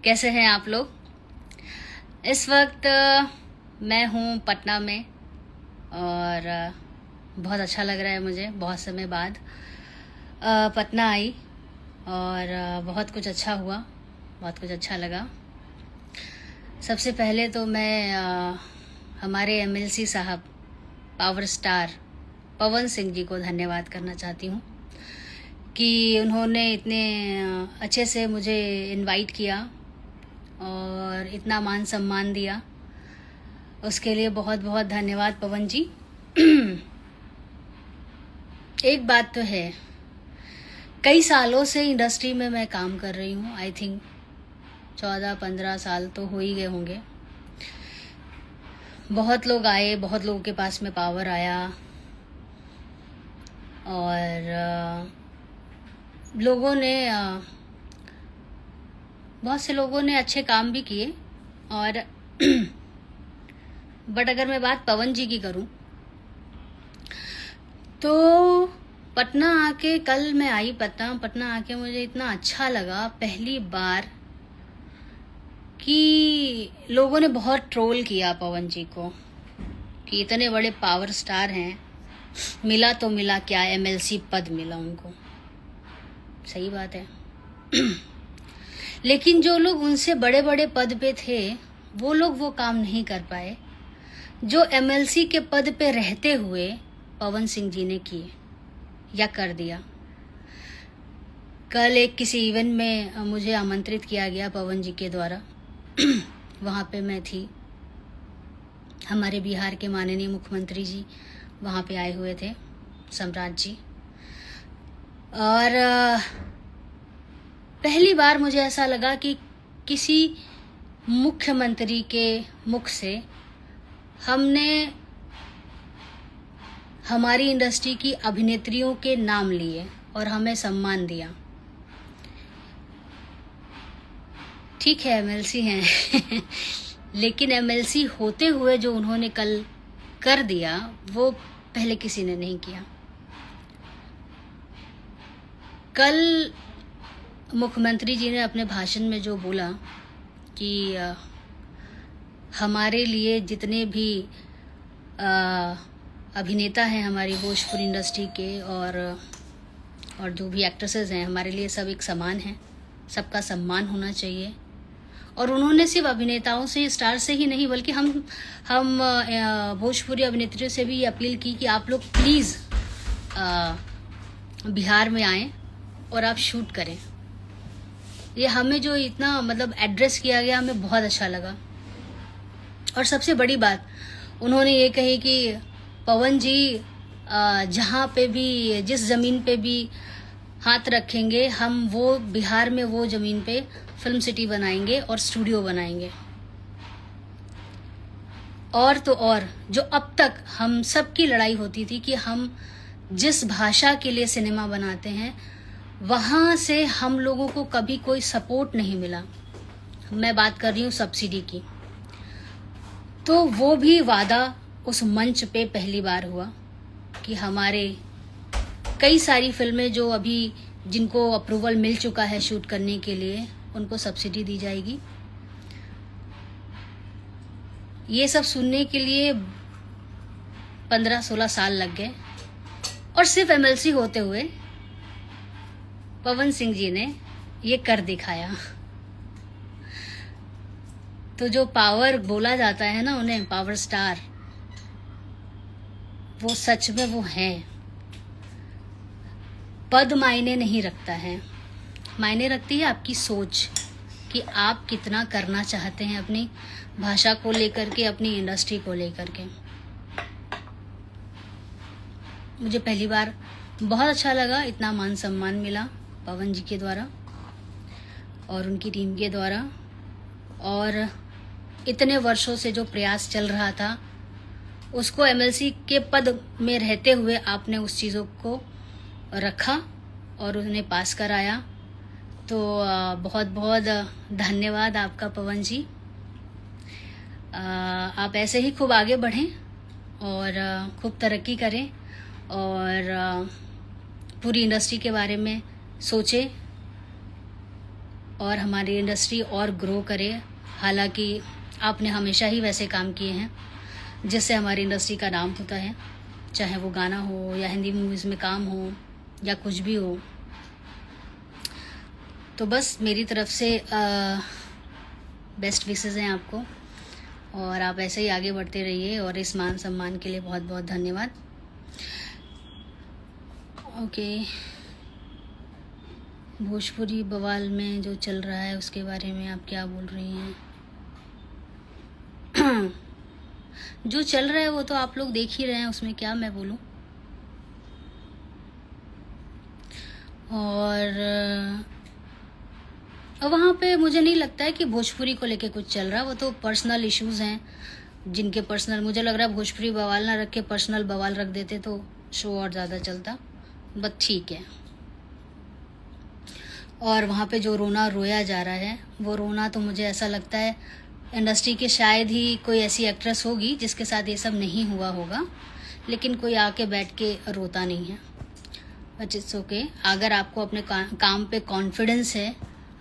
कैसे हैं आप लोग। इस वक्त मैं हूँ पटना में और बहुत अच्छा लग रहा है मुझे। बहुत समय बाद पटना आई और बहुत कुछ अच्छा हुआ, बहुत कुछ अच्छा लगा। सबसे पहले तो मैं हमारे एमएलसी साहब पावर स्टार पवन सिंह जी को धन्यवाद करना चाहती हूँ कि उन्होंने इतने अच्छे से मुझे इनवाइट किया और इतना मान सम्मान दिया। उसके लिए बहुत बहुत धन्यवाद पवन जी। एक बात तो है, कई सालों से इंडस्ट्री में मैं काम कर रही हूँ। आई थिंक 14-15 साल तो हो ही गए होंगे। बहुत लोग आए, बहुत लोगों के पास में पावर आया और लोगों ने बहुत से लोगों ने अच्छे काम भी किए और बट अगर मैं बात पवन जी की करूं तो पटना आके, कल मैं आई पटना आके मुझे इतना अच्छा लगा पहली बार कि लोगों ने बहुत ट्रोल किया पवन जी को कि इतने बड़े पावर स्टार हैं, मिला तो मिला क्या, एमएलसी पद मिला उनको। सही बात है। लेकिन जो लोग उनसे बड़े बड़े पद पे थे वो लोग वो काम नहीं कर पाए जो एमएलसी के पद पे रहते हुए पवन सिंह जी ने किए या कर दिया। कल एक किसी इवेंट में मुझे आमंत्रित किया गया पवन जी के द्वारा। वहाँ पे मैं थी। हमारे बिहार के माननीय मुख्यमंत्री जी वहाँ पे आए हुए थे, सम्राट जी। और पहली बार मुझे ऐसा लगा कि किसी मुख्यमंत्री के मुख से हमने हमारी इंडस्ट्री की अभिनेत्रियों के नाम लिए और हमें सम्मान दिया। ठीक है, एमएलसी हैं लेकिन एमएलसी होते हुए जो उन्होंने कल कर दिया वो पहले किसी ने नहीं किया। कल मुख्यमंत्री जी ने अपने भाषण में जो बोला कि हमारे लिए जितने भी अभिनेता हैं हमारी भोजपुरी इंडस्ट्री के और जो भी एक्ट्रेसेस हैं, हमारे लिए सब एक समान हैं, सबका सम्मान होना चाहिए। और उन्होंने सिर्फ अभिनेताओं से, स्टार से ही नहीं बल्कि हम भोजपुरी अभिनेत्रियों से भी अपील की कि आप लोग प्लीज़ बिहार में आएँ और आप शूट करें। ये हमें जो इतना मतलब एड्रेस किया गया, हमें बहुत अच्छा लगा। और सबसे बड़ी बात उन्होंने ये कही कि पवन जी जहाँ पे भी, जिस ज़मीन पे भी हाथ रखेंगे, हम वो बिहार में वो ज़मीन पे फिल्म सिटी बनाएंगे और स्टूडियो बनाएंगे। और तो और जो अब तक हम सब की लड़ाई होती थी कि हम जिस भाषा के लिए सिनेमा बनाते हैं वहाँ से हम लोगों को कभी कोई सपोर्ट नहीं मिला। मैं बात कर रही हूँ सब्सिडी की। तो वो भी वादा उस मंच पे पहली बार हुआ कि हमारे कई सारी फिल्में जो अभी जिनको अप्रूवल मिल चुका है शूट करने के लिए, उनको सब्सिडी दी जाएगी। ये सब सुनने के लिए 15-16 साल लग गए और सिर्फ एमएलसी होते हुए पवन सिंह जी ने ये कर दिखाया। तो जो पावर बोला जाता है ना उन्हें, पावर स्टार, वो सच में वो हैं। पद मायने नहीं रखता है, मायने रखती है आपकी सोच कि आप कितना करना चाहते हैं अपनी भाषा को लेकर के, अपनी इंडस्ट्री को लेकर के। मुझे पहली बार बहुत अच्छा लगा, इतना मान सम्मान मिला पवन जी के द्वारा और उनकी टीम के द्वारा। और इतने वर्षों से जो प्रयास चल रहा था उसको एमएलसी के पद में रहते हुए आपने उस चीज़ों को रखा और उन्हें पास कराया। तो बहुत बहुत धन्यवाद आपका पवन जी। आप ऐसे ही खूब आगे बढ़ें और खूब तरक्की करें और पूरी इंडस्ट्री के बारे में सोचें और हमारी इंडस्ट्री और ग्रो करे। हालांकि आपने हमेशा ही वैसे काम किए हैं जिससे हमारी इंडस्ट्री का नाम होता है, चाहे वो गाना हो या हिंदी मूवीज़ में काम हो या कुछ भी हो। तो बस मेरी तरफ से बेस्ट विशेज़ हैं आपको, और आप ऐसे ही आगे बढ़ते रहिए। और इस मान सम्मान के लिए बहुत बहुत धन्यवाद। ओके, भोजपुरी बवाल में जो चल रहा है उसके बारे में आप क्या बोल रही हैं? जो चल रहा है वो तो आप लोग देख ही रहे हैं, उसमें क्या मैं बोलूं। और वहाँ पे मुझे नहीं लगता है कि भोजपुरी को लेके कुछ चल रहा है। वो तो पर्सनल इश्यूज हैं जिनके पर्सनल, मुझे लग रहा है भोजपुरी बवाल ना रख के पर्सनल बवाल रख देते तो शो और ज़्यादा चलता, बट ठीक है। और वहाँ पे जो रोना रोया जा रहा है वो रोना तो मुझे ऐसा लगता है इंडस्ट्री के शायद ही कोई ऐसी एक्ट्रेस होगी जिसके साथ ये सब नहीं हुआ होगा, लेकिन कोई आके बैठ के रोता नहीं है। But it's okay. अगर आपको अपने काम पे कॉन्फिडेंस है,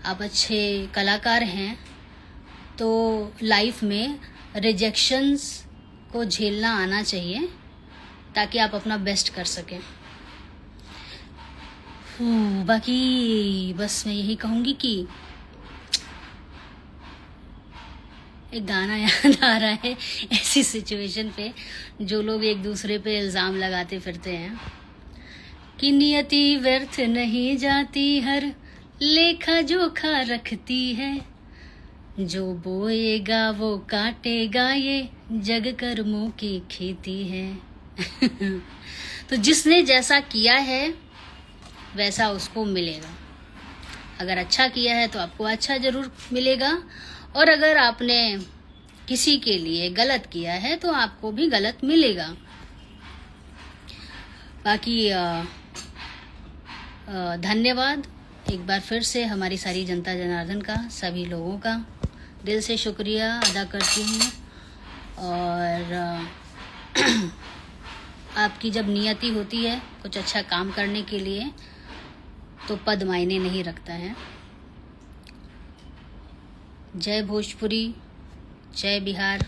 आप अच्छे कलाकार हैं, तो लाइफ में रिजेक्शंस को झेलना आना चाहिए ताकि आप अपना बेस्ट कर सकें। बाकी बस मैं यही कहूँगी कि एक गाना याद आ रहा है ऐसी सिचुएशन पे जो लोग एक दूसरे पे इल्ज़ाम लगाते फिरते हैं कि नियति व्यर्थ नहीं जाती, हर लेखा जोखा रखती है, जो बोएगा वो काटेगा, ये जग कर्मों की खेती है। तो जिसने जैसा किया है वैसा उसको मिलेगा। अगर अच्छा किया है तो आपको अच्छा ज़रूर मिलेगा, और अगर आपने किसी के लिए गलत किया है तो आपको भी गलत मिलेगा। बाकी धन्यवाद एक बार फिर से हमारी सारी जनता जनार्दन का, सभी लोगों का दिल से शुक्रिया अदा करती हूँ। और आपकी जब नियति होती है कुछ अच्छा काम करने के लिए तो पद मायने नहीं रखता है। जय भोजपुरी, जय बिहार।